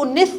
19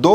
2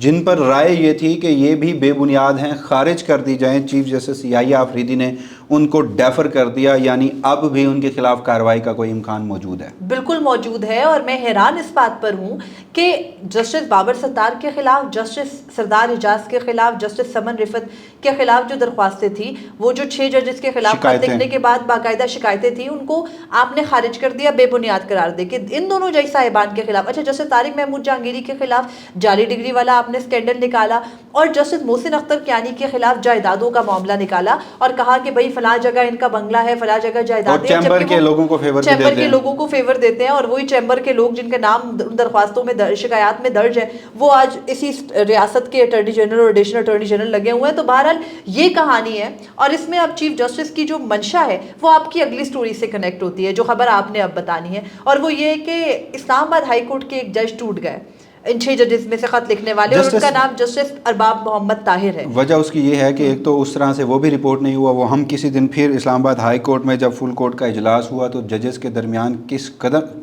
جن پر رائے یہ تھی کہ یہ بھی بے بنیاد ہیں، خارج کر دی جائیں، چیف جسٹس یحییٰ آفریدی نے ان کو ڈیفر کر دیا، یعنی اب بھی ان کے خلاف کارروائی کا کوئی امکان موجود ہے؟ بالکل موجود ہے، اور میں حیران اس بات پر ہوں کہ جسٹس بابر ستار کے خلاف، جسٹس سردار اعجاز کے خلاف، جسٹس سمن رفت کے خلاف جو درخواستیں تھیں، وہ جو 6 ججز کے خلاف خط لکھنے کے بعد باقاعدہ شکایتیں تھیں، ان کو آپ نے خارج کر دیا، بے بنیاد قرار دے کے ان دونوں جج صاحبان کے خلاف۔ اچھا، جسٹس طارق محمود جہانگیری کے خلاف جعلی ڈگری والا آپ نے اسکینڈل نکالا، اور جسٹس محسن اختر کیانی کے خلاف جائیدادوں کا معاملہ نکالا اور کہا کہ بھئی فلاں جگہ ان کا بنگلہ ہے، فلاں جگہ جائیداد ہے، چیمبر کے لوگوں کو فیور دیتے ہیں، چیمبر کے لوگوں کو فیور دیتے ہیں، اور وہی چیمبر کے لوگ جن کے نام درخواستوں میں شکایات میں درج ہے وہ آج اسی ریاست کے اٹارنی جنرل اور ایڈیشنل اٹارنی جنرل لگے ہوئے ہیں۔ تو بہرحال یہ کہانی ہے، اور اس میں اب چیف جسٹس کی جو منشا ہے وہ آپ کی اگلی سٹوری سے کنیکٹ ہوتی ہے، جو خبر آپ نے اب بتانی ہے، اور وہ یہ ہے کہ اسلام آباد ہائی کورٹ کے ایک جج ٹوٹ گئے ان 6 ججز میں سے خط لکھنے والے، اور ان کا نام جسٹس ارباب محمد طاہر ہے۔ وجہ اس کی یہ ہے کہ ایک تو اس طرح سے وہ بھی رپورٹ نہیں ہوا، وہ ہم کسی دن پھر اسلام آباد ہائی کورٹ میں جب فل کورٹ کا اجلاس ہوا تو ججز کے درمیان کس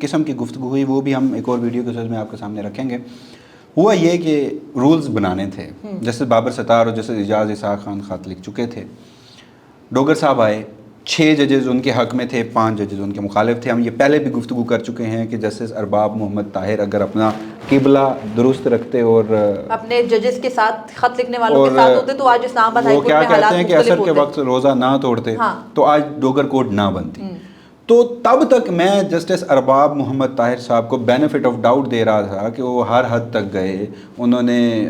قسم کی گفتگو ہوئی وہ بھی ہم ایک اور ویڈیو کے ساتھ میں آپ کے سامنے رکھیں گے۔ ہوا یہ کہ رولز بنانے تھے، جسٹس بابر ستار اور جسٹس اعجاز اسحاق خان خط لکھ چکے تھے، ڈوگر صاحب آئے، 6 ججز ان کے حق میں تھے، 5 ججز ان کے مخالف تھے۔ ہم یہ پہلے بھی گفتگو کر چکے ہیں کہ جسٹس ارباب محمد طاہر اگر اپنا قبلہ درست رکھتے اور اپنے ججز کے ساتھ خط لکھنے والوں کے ساتھ ہوتے تو آج اسلام آباد ہائی کورٹ میں حالات وہ کیا کہتے ہیں کہ مختلف عصر کے وقت روزہ نہ توڑتے تو آج ڈوگر کورٹ نہ بنتی۔ تو تب تک میں جسٹس ارباب محمد طاہر صاحب کو بینیفٹ آف ڈاؤٹ دے رہا تھا کہ وہ ہر حد تک گئے، انہوں نے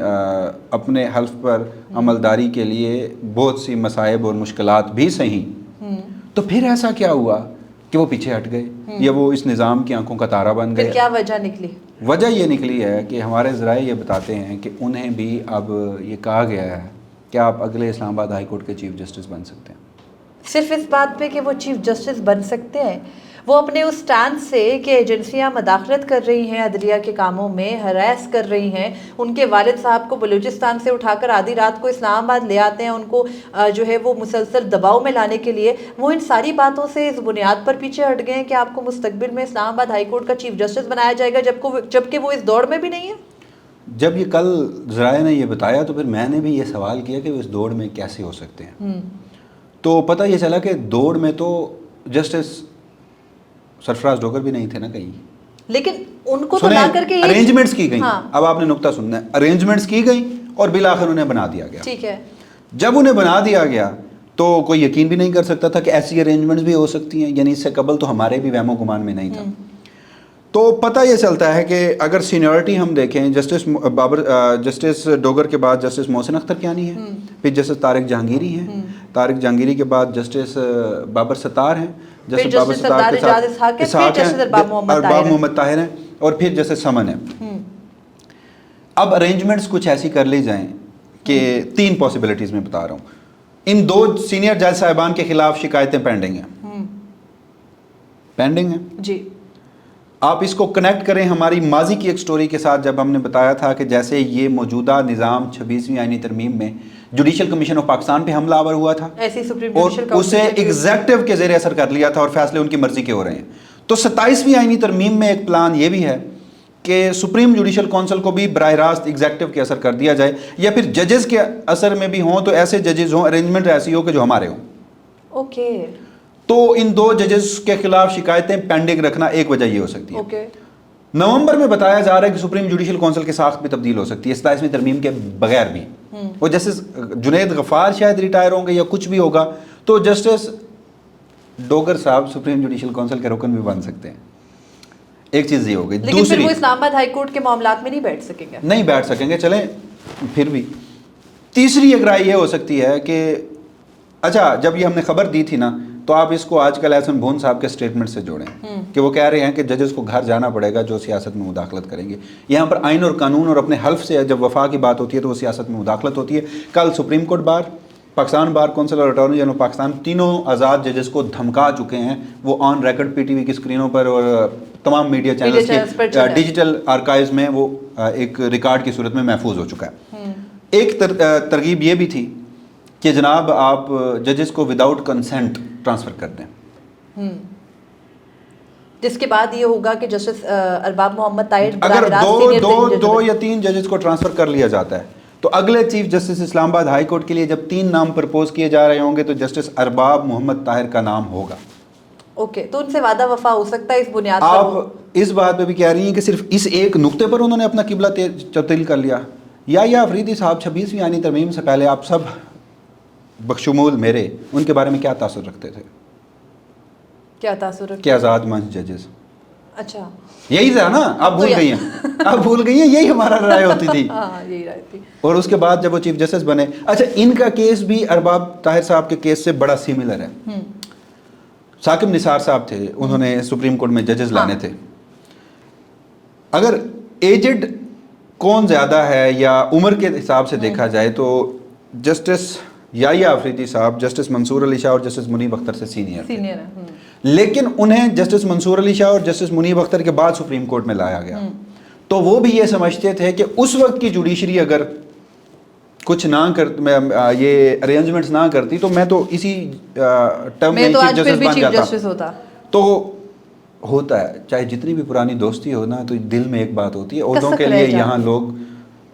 اپنے حلف پر عملداری کے لیے بہت سی مصائب اور مشکلات بھی سہیں، تو پھر ایسا کیا ہوا کہ وہ پیچھے ہٹ گئے یا وہ اس نظام کی آنکھوں کا تارا بن گئے؟ پھر کیا وجہ نکلی؟ وجہ یہ نکلی ہے کہ ہمارے ذرائع یہ بتاتے ہیں کہ انہیں بھی اب یہ کہا گیا ہے کہ آپ اگلے اسلام آباد ہائی کورٹ کے چیف جسٹس بن سکتے ہیں۔ صرف اس بات پہ کہ وہ چیف جسٹس بن سکتے ہیں، وہ اپنے اس سٹینڈ سے کہ ایجنسیاں مداخلت کر رہی ہیں عدلیہ کے کاموں میں، ہراس کر رہی ہیں، ان کے والد صاحب کو بلوچستان سے اٹھا کر آدھی رات کو اسلام آباد لے آتے ہیں، ان کو جو ہے وہ مسلسل دباؤ میں لانے کے لیے، وہ ان ساری باتوں سے اس بنیاد پر پیچھے ہٹ گئے ہیں کہ آپ کو مستقبل میں اسلام آباد ہائی کورٹ کا چیف جسٹس بنایا جائے گا، جبکہ وہ اس دوڑ میں بھی نہیں ہے۔ جب یہ کل ذرائع نے یہ بتایا تو پھر میں نے بھی یہ سوال کیا کہ وہ اس دوڑ میں کیسے ہو سکتے ہیں، تو پتہ یہ چلا کہ دوڑ میں تو جسٹس سرفراز ڈوگر بھی نہیں تھے نا کہیں، لیکن ان کو تو لا کر کے ارینجمنٹس کی گئیں۔ اب آپ نے نقطہ سننا ہے، ارینجمنٹس کی گئیں اور بالآخر انہیں بنا دیا گیا۔ ٹھیک ہے، جب انہیں بنا دیا گیا تو کوئی یقین بھی نہیں کر سکتا تھا کہ ایسی ارینجمنٹس بھی ہو سکتی ہیں، یعنی اس سے قبل تو ہمارے بھی وہم و گمان میں نہیں تھا۔ تو پتہ یہ چلتا ہے کہ اگر سینیورٹی ہم دیکھیں، جسٹس ڈوگر کے بعد جسٹس محسن اختر کیانی ہے، پھر جسٹس طارق جہانگیری ہیں، طارق جہانگیری کے بعد جسٹس بابر ستار ہیں، جسٹس بابر ستار کے ساتھ اسحاق ہیں، ارباب محمد طاہر ہیں، اور پھر جسٹس سمن ہیں۔ اب ارینجمنٹس کچھ ایسی کر لی جائیں کہ 3 پاسبلٹیز میں بتا رہا ہوں، ان 2 سینئر جج صاحبان کے خلاف شکایتیں پینڈنگ ہیں جی، آپ اس کو کنیکٹ کریں ہماری ماضی کی ایک سٹوری کے ساتھ، جب ہم نے بتایا تھا کہ جیسے یہ موجودہ نظام 26ویں آئینی ترمیم میں جوڈیشل کمیشن آف پاکستان پہ حملہ آور ہوا تھا اور اسے ایگزیکٹو کے زیر اثر کر لیا تھا اور فیصلے ان کی مرضی کے ہو رہے ہیں، تو 27ویں آئینی ترمیم میں ایک پلان یہ بھی ہے کہ سپریم جوڈیشل کونسل کو بھی براہ راست ایگزیکٹو کے اثر کر دیا جائے، یا پھر ججز کے اثر میں بھی ہوں تو ایسے ججز ہوں، ارینجمنٹ ایسی ہو کہ جو ہمارے ہوں۔ اوکے، تو ان 2 ججز کے خلاف شکایتیں پینڈنگ رکھنا ایک وجہ یہ ہو سکتی ہے۔ اوکے، نومبر میں بتایا جا رہا ہے کہ سپریم جوڈیشل کونسل کی ساخت بھی تبدیل ہو سکتی ہے 27ویں ترمیم کے بغیر بھی، وہ جسٹس جنید غفار شاید ریٹائر ہوں گے یا کچھ بھی ہوگا، تو جسٹس ڈوگر صاحب سپریم جوڈیشل کونسل کے رکن بھی بن سکتے ہیں۔ ایک چیز یہ ہو گئی، لیکن پھر وہ اسلام آباد ہائی کورٹ کے معاملات میں نہیں بیٹھ سکیں گے، نہیں بیٹھ سکیں گے، چلیں پھر بھی۔ تیسری ایک رائے یہ ہو سکتی ہے کہ اچھا، جب یہ ہم نے خبر دی تھی نا، تو آپ اس کو آج کل احسن بھون صاحب کے سٹیٹمنٹ سے جوڑیں کہ وہ کہہ رہے ہیں کہ ججز کو گھر جانا پڑے گا جو سیاست میں مداخلت کریں گے۔ یہاں پر آئین اور قانون اور اپنے حلف سے جب وفا کی بات ہوتی ہے تو وہ سیاست میں مداخلت ہوتی ہے۔ کل supreme court bar, Pakistan bar council اور اٹارنی جنرل پاکستان تینوں آزاد ججز کو دھمکا چکے ہیں، وہ on record P T V کی اسکرینوں پر اور تمام میڈیا چینلز کے ڈیجیٹل آرکائیوز میں وہ ایک ریکارڈ کی صورت میں محفوظ ہو چکا ہے۔ ایک ترغیب یہ بھی تھی کہ جناب آپ ججز کو وداؤٹ کنسنٹ ٹرانسفر کر دیں، جس کے بعد یہ ہوگا کہ جسٹس ارباب محمد طاہر اگر دو یا 3 ججز کو ٹرانسفر کر لیا جاتا ہے تو اگلے چیف جسٹس اسلام آباد ہائی کورٹ کے لیے جب 3 نام پرپوز کیے جا رہے ہوں گے تو جسٹس ارباب محمد طاہر کا نام ہوگا. اوکے, تو ان سے وعدہ وفا ہو سکتا ہے اس بنیاد پر. آپ اس بات پہ بھی کہہ رہی ہیں کہ صرف اس ایک نقطے پر انہوں نے اپنا قبلہ تبدیل کر لیا. یا افریدی صاحب 26ویں آئینی ترمیم سے پہلے آپ سب بشمول میرے ان کے بارے میں کیا تاثر رکھتے تھے؟ کیا تاثر رکھتے کہ آزاد منچ ججز. اچھا, یہی تھا نا, آپ بھول گئی ہیں, آپ بھول گئی ہیں, یہی ہمارا رائے ہوتی تھی. ہاں یہی رائے تھی. اور اس کے بعد جب وہ چیف جسٹس بنے, اچھا ان کا کیس بھی ارباب طاہر صاحب کے کیس سے بڑا سیملر ہے. ثاقب نثار صاحب تھے, انہوں نے سپریم کورٹ میں ججز لانے تھے. اگر ایجڈ کون زیادہ ہے یا عمر کے حساب سے دیکھا جائے تو جسٹس یا افریدی صاحب جسٹس منصور علی شاہ اور جسٹس منیب اختر سے سینئر ہے. لیکن انہیں جسٹس منصور علی شاہ اور جسٹس منیب اختر کے بعد سپریم کورٹ میں لایا گیا. تو وہ بھی یہ سمجھتے تھے کہ اس وقت کی جوڈیشری اگر کچھ نہ یہ ارینجمنٹس نہ کرتی تو میں تو اسی ٹرم میں چیف جسٹس بن جاتا. تو ہوتا ہے, چاہے جتنی بھی پرانی دوستی ہو نا, تو دل میں ایک بات ہوتی ہے. عہدوں کے لیے یہاں لوگ,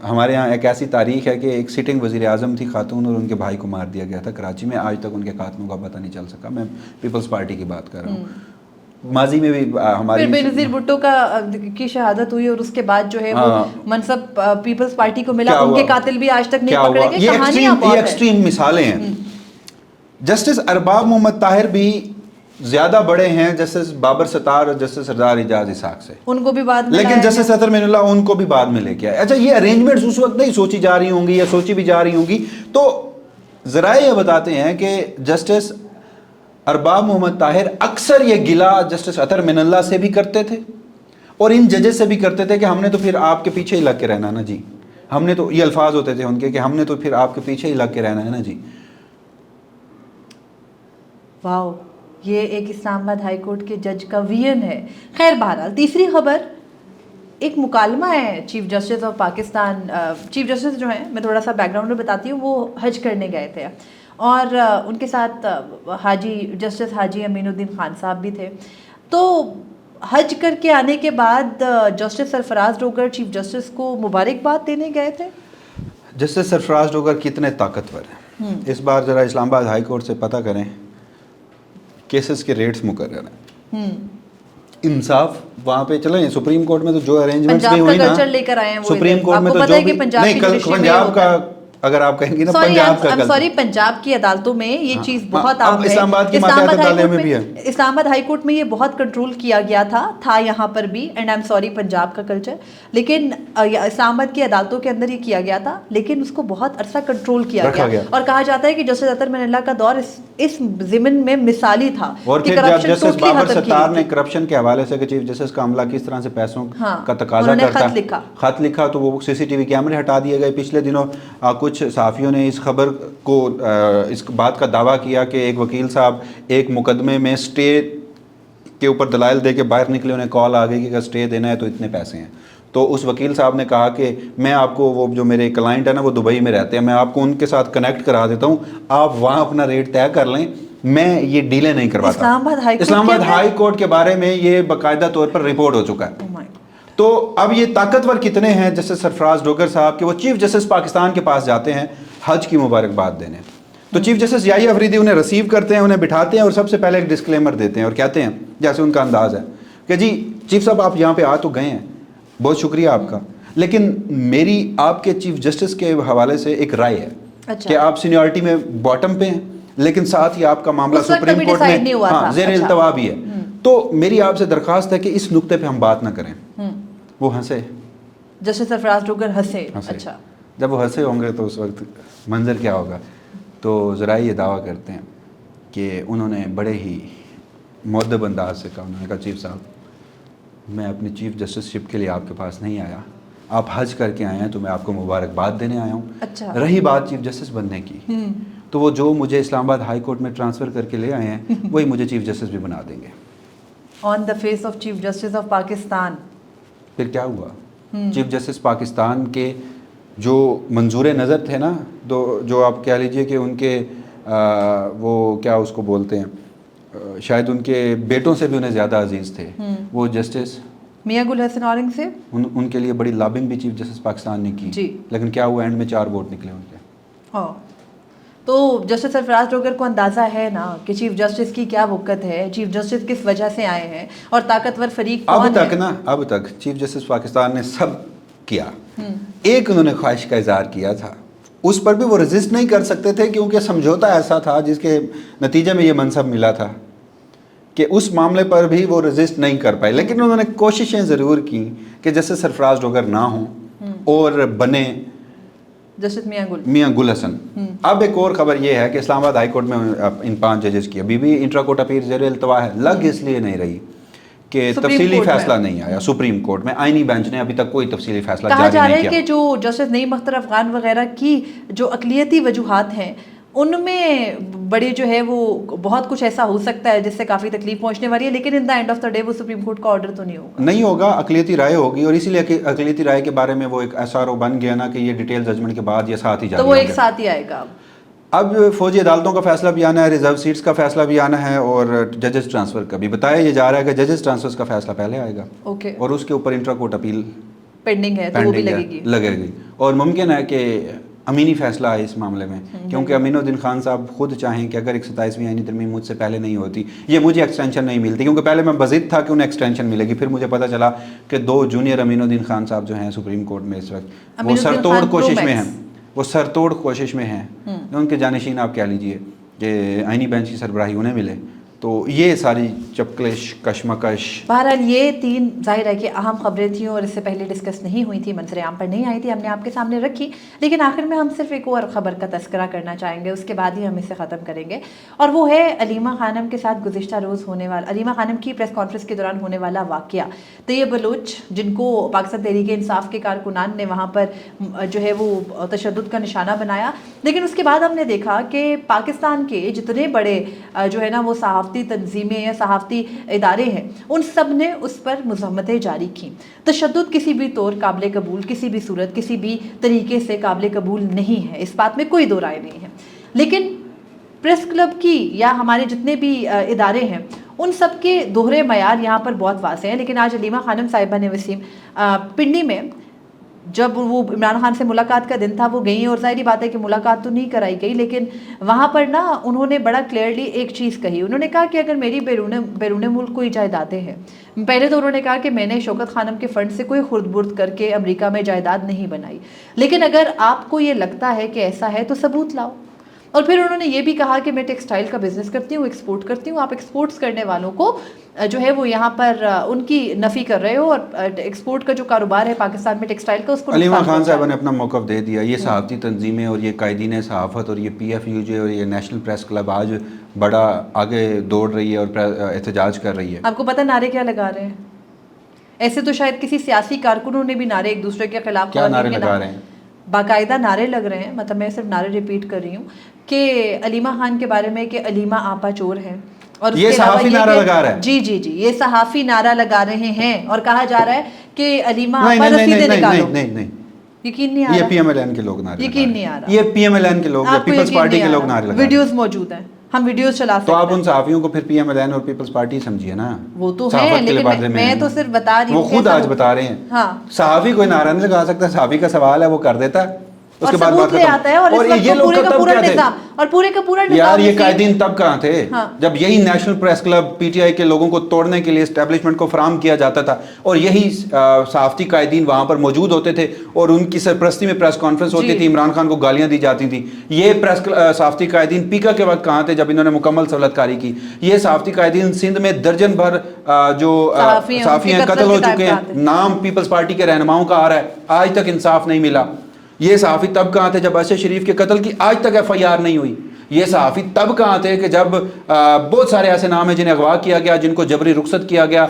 ہمارے یہاں ایک ایسی تاریخ ہے کہ ایک سٹنگ وزیر اعظم تھی خاتون اور ان کے بھائی کو مار دیا گیا تھا کراچی میں. آج تک ان کے قاتلوں کا پتہ نہیں چل سکا. میں پیپلز پارٹی کی بات کر رہا ہوں. ماضی میں بھی ہماری بینظیر بھٹو کی شہادت ہوئی اور اس کے بعد جو ہے وہ منصب پیپلز پارٹی کو ملا, ان کے قاتل بھی آج تک نہیں پکڑے گئے. یہ ایکسٹریم مثالیں ہیں. جسٹس ارباب محمد طاہر بھی زیادہ بڑے ہیں جسٹس بابر ستار اور جسٹس سردار اعجاز اسحاق سے, ان کو بھی بعد میں, لیکن جسٹس اطہر معین اللہ ان کو بھی بعد میں لے کے آئے. اچھا, یہ ارینجمنٹس اس وقت نہیں سوچی جا رہی ہوں گی یا سوچی بھی جا رہی ہوں گی. تو ذرائع یہ بتاتے ہیں کہ جسٹس ارباب محمد طاہر اکثر یہ گلا جسٹس اطہر معین اللہ سے بھی کرتے تھے اور ان ججز سے بھی کرتے تھے کہ ہم نے تو پھر آپ کے پیچھے ہی لگ کے رہنا نا جی. ہم نے تو, یہ الفاظ ہوتے تھے ان کے, کہ ہم نے تو پھر آپ کے پیچھے ہی لگ کے رہنا ہے نا جی. واو, یہ ایک اسلام آباد ہائی کورٹ کے جج کا وین ہے. خیر بہرحال تیسری خبر, ایک مکالمہ ہے chief justice of Pakistan. Chief justice جو ہیں, میں تھوڑا سا بیک گراؤنڈ میں بتاتی ہوں, وہ حج کرنے گئے تھے اور ان کے ساتھ جسٹس حاجی امین الدین خان صاحب بھی تھے. تو حج کر کے آنے کے بعد جسٹس سرفراز ڈوگر چیف جسٹس کو مبارکباد دینے گئے تھے. جسٹس سرفراز ڈوگر کتنے طاقتور ہیں اس بار ذرا اسلام آباد ہائی کورٹ سے پتہ کریں. کیسز کے ریٹس مقرر ہیں, انصاف وہاں پہ چلیں. سپریم کورٹ میں تو جو ارینجمنٹس بھی ہوئی نا, لے کر آئے ہیں سپریم کورٹ میں تو جو بھی نہیں, پنجاب کا اگر آپ کہیں گی نا, پنجاب کی عدالتوں میں یہ چیز بہت عام ہے. اسلام آباد کی ماتحت عدالتوں میں بھی ہے. اسلام آباد ہائی کورٹ میں یہ بہت کنٹرول کیا گیا تھا یہاں پر بھی, and I am sorry Punjab کا کلچر, لیکن اسلام آباد کی عدالتوں کے اندر یہ کیا گیا تھا, لیکن اس کو بہت عرصہ کنٹرول کیا گیا. اور کہا جاتا ہے کہ جسٹس اطہر معین اللہ کا دور اس ضمن میں مثالی تھا. اور پھر جب جسٹس بابر ستار نے کرپشن کے حوالے سے کہ چیف جسٹس کا عملہ کس طرح سے پیسوں کا تقاضا کرتا ہے, خط لکھا, تو وہ سی سی ٹی وی کیمرے ہٹا دیے گئے. پچھلے دنوں کچھ صحافیوں نے اس خبر کو, اس بات کا دعویٰ کیا کہ ایک وکیل صاحب ایک مقدمے میں سٹے کے اوپر دلائل دے کے باہر نکلے, انہیں کال آ گئی کہ اگر سٹے دینا ہے تو اتنے پیسے ہیں. تو اس وکیل صاحب نے کہا کہ میں آپ کو, وہ جو میرے کلائنٹ ہے نا وہ دبئی میں رہتے ہیں, میں آپ کو ان کے ساتھ کنیکٹ کرا دیتا ہوں, آپ وہاں اپنا ریٹ طے کر لیں, میں یہ ڈیلے نہیں کرواتا. اسلام آباد ہائی کورٹ کے بارے میں یہ باقاعدہ طور پر رپورٹ ہو چکا ہے. تو اب یہ طاقتور کتنے ہیں جسٹس سرفراز ڈوگر صاحب کہ وہ چیف جسٹس پاکستان کے پاس جاتے ہیں حج کی مبارکباد دینے. تو چیف جسٹس یحییٰ افریدی انہیں ریسیو کرتے ہیں, انہیں بٹھاتے ہیں اور سب سے پہلے ایک ڈسکلیمر دیتے ہیں اور کہتے ہیں, جیسے ان کا انداز ہے کہ جی چیف صاحب آپ یہاں پہ آ تو گئے ہیں, بہت شکریہ آپ کا, لیکن میری آپ کے چیف جسٹس کے حوالے سے ایک رائے ہے کہ آپ سینیورٹی میں باٹم پہ ہیں, لیکن ساتھ ہی آپ کا معاملہ سپریم کورٹ میں زیر التوا بھی ہے. تو میری آپ سے درخواست ہے کہ اس نقطے پہ ہم بات نہ کریں. وہ ہنسے, جسٹس سرفراز ڈوگر ہنسے. اچھا, جب وہ ہنسے ہوں گے تو اس وقت منظر کیا ہوگا. تو ذرائع یہ دعویٰ کرتے ہیں کہ انہوں نے بڑے ہی مؤدب انداز سے کہا, انہوں نے کہا چیف صاحب میں اپنی چیف جسٹس شپ کے لیے آپ کے پاس نہیں آیا, آپ حج کر کے آئے ہیں تو میں آپ کو مبارکباد دینے آیا ہوں. اچھا, رہی بات چیف جسٹس بننے کی, تو وہ جو مجھے اسلام آباد ہائی کورٹ میں ٹرانسفر کر کے لے آئے ہیں وہی مجھے چیف جسٹس بھی بنا دیں گے. On the face of chief justice of Pakistan. پھر کیا ہوا, چیف جسٹس پاکستان کے جو منظور نظر تھے نا, جو آپ کہہ لیجئے کہ ان کے وہ کیا اس کو بولتے ہیں, شاید ان کے بیٹوں سے بھی انہیں زیادہ عزیز تھے، وہ جسٹس میاں گل حسن اورنگزیب، ان کے لیے بڑی لابنگ بھی چیف جسٹس پاکستان نے کی جی، لیکن کیا ہوا، اینڈ میں 4 ووٹ نکلے ان کے۔ ہاں، تو جسٹس سرفراز ڈوگر کو اندازہ ہے نا کہ چیف جسٹس کی کیا وقت ہے، چیف جسٹس کس وجہ سے آئے ہیں اور طاقتور فریق کون ہے؟ اب تک چیف جسٹس پاکستان نے سب کیا، ایک انہوں نے خواہش کا اظہار کیا تھا، اس پر بھی وہ رزسٹ نہیں کر سکتے تھے کیونکہ سمجھوتا ایسا تھا جس کے نتیجے میں یہ منصب ملا تھا کہ اس معاملے پر بھی وہ رزسٹ نہیں کر پائے، لیکن انہوں نے کوششیں ضرور کی کہ جسٹس سرفراز ڈوگر نہ ہوں اور بنے جسٹس میاں گل حسن۔ اب ایک اور خبر یہ ہے کہ اسلام آباد ہائی کورٹ میں ان 5 ججز کی ابھی بھی انٹرا کورٹ اپیل زیر التوا ہے، لگ اس لیے نہیں رہی کہ تفصیلی فیصلہ نہیں آیا سپریم کورٹ میں، آئینی بینچ نے ابھی تک کوئی تفصیلی فیصلہ جاری نہیں کیا۔ کہا جا رہا ہے کہ جو جسٹس نعیم اختر افغان وغیرہ کی جو اقلیتی وجوہات ہیں ان میں بڑی جو ہے وہ بہت کچھ ایسا ہو سکتا ہے جس سے کافی تکلیف پہنچنے والی ہے، لیکن in the end of the day وہ سپریم کورٹ کا آرڈر تو نہیں ہوگا، اقلیتی رائے ہوگی، اور اسی لیے اقلیتی رائے کے بارے میں وہ ایک SRO بن گیا نا کہ یہ ڈیٹیل ججمنٹ کے بعد یہ ساتھ ہی جاری تو وہ ایک ساتھ ہی آئے گا۔ اب فوجی عدالتوں کا فیصلہ بھی آنا ہے، ریزرو سیٹس کا فیصلہ بھی آنا ہے، اور ججز ٹرانسفر کا بھی بتایا یہ جا رہا ہے کہ ججز ٹرانسفر کا فیصلہ پہلے آئے گا، اور اس کے اوپر انٹرا کورٹ اپیل پینڈنگ ہے تو وہ بھی لگے گی، اور ممکن ہے کہ امینی فیصلہ آئے اس معاملے میں، کیونکہ امین الدین خان صاحب خود چاہیں کہ اگر 127ویں آئینی ترمیم مجھ سے پہلے نہیں ہوتی، یہ مجھے ایکسٹینشن نہیں ملتی، کیونکہ پہلے میں بضد تھا کہ انہیں ایکسٹینشن ملے گی، پھر مجھے پتہ چلا کہ 2 جونیئر امین الدین خان صاحب جو ہیں سپریم کورٹ میں اس وقت وہ سرتوڑ کوشش میں ہیں، ان کے جانشین آپ کہہ لیجئے کہ آئینی بینچ کی سربراہی انہیں ملے، تو یہ ساری چپکلش کشمکش۔ بہرحال یہ 3 ظاہر ہے کہ اہم خبریں تھیں اور اس سے پہلے ڈسکس نہیں ہوئی تھی، منظر عام پر نہیں آئی تھی، ہم نے آپ کے سامنے رکھی، لیکن آخر میں ہم صرف ایک اور خبر کا تذکرہ کرنا چاہیں گے، اس کے بعد ہی ہم اسے ختم کریں گے، اور وہ ہے علیمہ خانم کے ساتھ گزشتہ روز ہونے والا، علیمہ خانم کی پریس کانفرنس کے دوران ہونے والا واقعہ۔ طیب بلوچ جن کو پاکستان تحریک انصاف کے کارکنان نے وہاں پر جو ہے وہ تشدد کا نشانہ بنایا، لیکن اس کے بعد ہم نے دیکھا کہ پاکستان کے جتنے بڑے جو ہے نا وہ صحافتی تنظیمیں یا صحافتی ادارے ہیں ان سب نے اس پر مذمتیں جاری کی۔ تشدد کسی بھی طور قابل قبول، کسی بھی صورت، کسی بھی طریقے سے قابل قبول نہیں ہے، اس بات میں کوئی دو رائے نہیں ہے، لیکن پریس کلب کی یا ہمارے جتنے بھی ادارے ہیں ان سب کے دوہرے معیار یہاں پر بہت واضح ہیں۔ لیکن آج علیمہ خانم صاحبہ نے وسیم پنڈی میں جب وہ عمران خان سے ملاقات کا دن تھا وہ گئیں، اور ظاہری بات ہے کہ ملاقات تو نہیں کرائی گئی، لیکن وہاں پر نا انہوں نے بڑا کلیئرلی ایک چیز کہی، انہوں نے کہا کہ اگر میری بیرون ملک کوئی جائیدادیں ہیں، پہلے تو انہوں نے کہا کہ میں نے شوکت خانم کے فنڈ سے کوئی خرد برد کر کے امریکہ میں جائیداد نہیں بنائی، لیکن اگر آپ کو یہ لگتا ہے کہ ایسا ہے تو ثبوت لاؤ۔ اور پھر انہوں نے یہ بھی کہا کہ میں ٹیکسٹائل کا بزنس کرتی ہوں، ایکسپورٹ کرتی ہوں، آپ ایکسپورٹس کرنے والوں کو جو ہے وہ یہاں پر ان کی نفی کر رہے ہو، اور ایکسپورٹ کا جو کاروبار ہے پاکستان میں ٹیکسٹائل کا اس کو علیمہ خان صاحب نے اپنا موقف دے دیا۔ یہ صحافتی تنظیمیں اور یہ قائدین صحافت اور یہ PFUJ اور یہ نیشنل پریس کلب آج بڑا آگے دوڑ رہی ہے اور احتجاج کر رہی ہے۔ آپ کو پتہ نعرے کیا لگا رہے ہیں؟ ایسے تو شاید کسی سیاسی کارکنوں نے بھی نعرے ایک دوسرے کے خلاف کیا نعرے لگا رہے ہیں؟ باقاعدہ نعرے لگ رہے ہیں، مطلب میں صرف نعرے ریپیٹ کر رہی ہوں کہ علیمہ خان کے بارے میں کہ علیمہ آپا چور ہے، اور یہ صحافی نعرہ لگا رہا ہے۔ جی یہ صحافی نعرہ لگا رہے ہیں، اور کہا جا رہا ہے کہ علیمہ آپا رسیدیں نکالو۔ نہیں یقین نہیں آ رہا، یہ PMLN کے لوگ نعرے، یقین نہیں آ رہا، یہ PMLN کے لوگ یا پیپلز پارٹی کے لوگ نعرے لگا رہے ہیں۔ ویڈیوز موجود ہیں، ہم ویڈیوز چلا سکتے تو ہیں۔ آپ ان صحافیوں کو پھر PMLN اور پیپلز پارٹی سمجھیے نا، وہ تو ہے، لیکن میں تو صرف بتا رہی ہوں، وہ خود آج بتا رہے ہیں۔ ہاں، صحافی کوئی نعرہ نہیں لگا سکتا، صحافی کا سوال ہے وہ کر دیتا ہے، اس کے بعد ثبوت لے آتا ہے، اور اس وقت پورے کا پورا نظام اور پورے کا پورا نظام۔ یار یہ قائدین تب کہاں تھے جب یہی نیشنل پریس کلب PTI کے لوگوں کو توڑنے کے لیے اسٹیبلشمنٹ کو فراہم کیا جاتا تھا، اور یہی صحافتی قائدین وہاں پر موجود ہوتے تھے، اور ان کی سرپرستی میں پریس کانفرنس ہوتی تھی، عمران خان کو گالیاں دی جاتی تھیں۔ یہ صحافتی قائدین پیکا کے وقت کہاں تھے جب انہوں نے مکمل سہولت کاری کی؟ یہ صحافتی قائدین سندھ میں درجن بھر جو صحافی ہیں قتل ہو چکے ہیں، نام پیپلز پارٹی کے رہنماؤں کا آ رہا ہے، آج تک انصاف نہیں ملا۔ یہ صحافی تب کہاں تھے جب اشرف شریف کے قتل کی آج تک FIR نہیں ہوئی؟ یہ صحافی تب کہاں تھے کہ جب بہت سارے ایسے نام ہیں جنہیں اغوا کیا گیا، جن کو جبری رخصت کیا گیا؟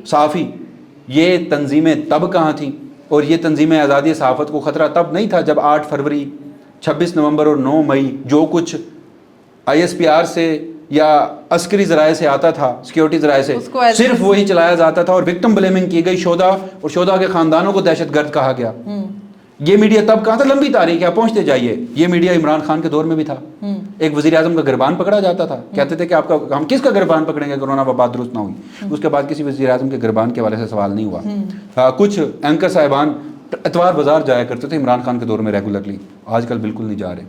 صحافی یہ تنظیمیں تب کہاں تھیں؟ اور یہ تنظیمیں آزادی صحافت کو خطرہ تب نہیں تھا جب 8 فروری 26 نومبر اور 9 مئی جو کچھ ISPR سے یا عسکری ذرائع سے آتا تھا، سیکیورٹی ذرائع سے، صرف وہی چلایا جاتا تھا، اور وکٹم بلیمنگ کی گئی، شہدا اور شہدا کے خاندانوں کو دہشت گرد کہا گیا۔ یہ میڈیا تب کہاں تھا؟ لمبی تاریخ ہے، آپ پہنچتے جائیے. یہ میڈیا عمران خان کے دور میں بھی تھا. ایک وزیر اعظم کا گربان پکڑا جاتا تھا، کہتے تھے کہ آپ کا ہم کس کا گربان پکڑیں گے کرونا وبا درست نہ ہوئی. اس کے بعد کسی وزیر اعظم کے گربان کے حوالے سے سوال نہیں ہوا. کچھ اینکر صاحبان اتوار بازار جایا کرتے تھے عمران خان کے دور میں ریگولرلی، آج کل بالکل نہیں جا رہے.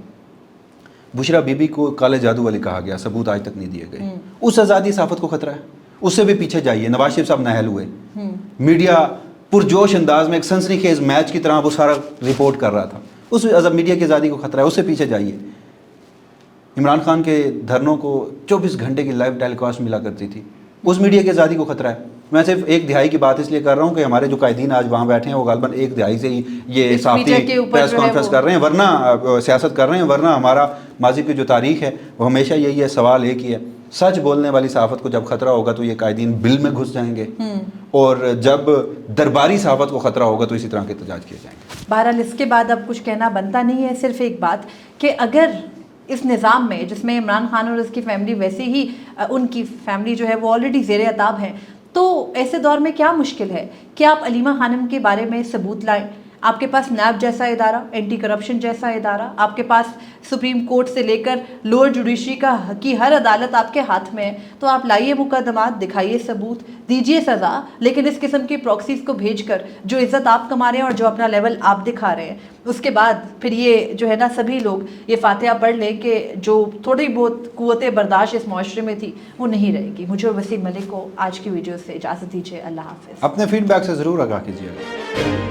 بشرا بی بی کو کالے جادو والی کہا گیا، ثبوت آج تک نہیں دیے گئے. اس آزادی صحافت کو خطرہ ہے، اس سے بھی پیچھے جائیے. نواز شریف صاحب نااہل ہوئے، میڈیا پرجوش انداز میں ایک سنسنی خیز میچ کی طرح وہ سارا رپورٹ کر رہا تھا. اس میڈیا کی آزادی کو خطرہ ہے، اس سے پیچھے جائیے. عمران خان کے دھرنوں کو 24 گھنٹے کی لائیو ٹیلی کاسٹ ملا کرتی تھی، اس میڈیا کی آزادی کو خطرہ ہے. میں صرف ایک دہائی کی بات اس لیے کر رہا ہوں کہ ہمارے جو قائدین آج وہاں بیٹھے ہیں وہ غالباً ایک دہائی سے ہی یہ صحافتی پریس کانفرنس کر رہے ہیں، ورنہ سیاست کر رہے ہیں. ورنہ ہمارا ماضی کی جو تاریخ ہے وہ ہمیشہ یہی ہے. سوال ایک ہی ہے، سچ بولنے والی صحافت کو جب خطرہ ہوگا تو یہ قائدین بل میں گھس جائیں گے، اور جب درباری صحافت کو خطرہ ہوگا تو اسی طرح کے احتجاج کیے جائیں گے. بہرحال اس کے بعد اب کچھ کہنا بنتا نہیں ہے، صرف ایک بات کہ اگر اس نظام میں جس میں عمران خان اور اس کی فیملی ویسے ہی ان کی فیملی جو ہے وہ آلریڈی زیر عتاب ہے، تو ایسے دور میں کیا مشکل ہے کہ آپ علیمہ خانم کے بارے میں ثبوت لائیں. آپ کے پاس نیب جیسا ادارہ، اینٹی کرپشن جیسا ادارہ، آپ کے پاس سپریم کورٹ سے لے کر لوور جوڈیشری کی ہر عدالت آپ کے ہاتھ میں ہے. تو آپ لائیے مقدمات، دکھائیے ثبوت، دیجیے سزا. لیکن اس قسم کی پراکسیز کو بھیج کر جو عزت آپ کما رہے ہیں اور جو اپنا لیول آپ دکھا رہے ہیں، اس کے بعد پھر یہ جو ہے نا سبھی لوگ یہ فاتحہ پڑھ لیں کہ جو تھوڑی بہت قوت برداشت اس معاشرے میں تھی وہ نہیں رہے گی. مجھے وسیم ملک کو آج کی ویڈیو سے اجازت دیجیے. اللہ حافظ. اپنے فیڈ بیک سے ضرور آگاہ کیجیے.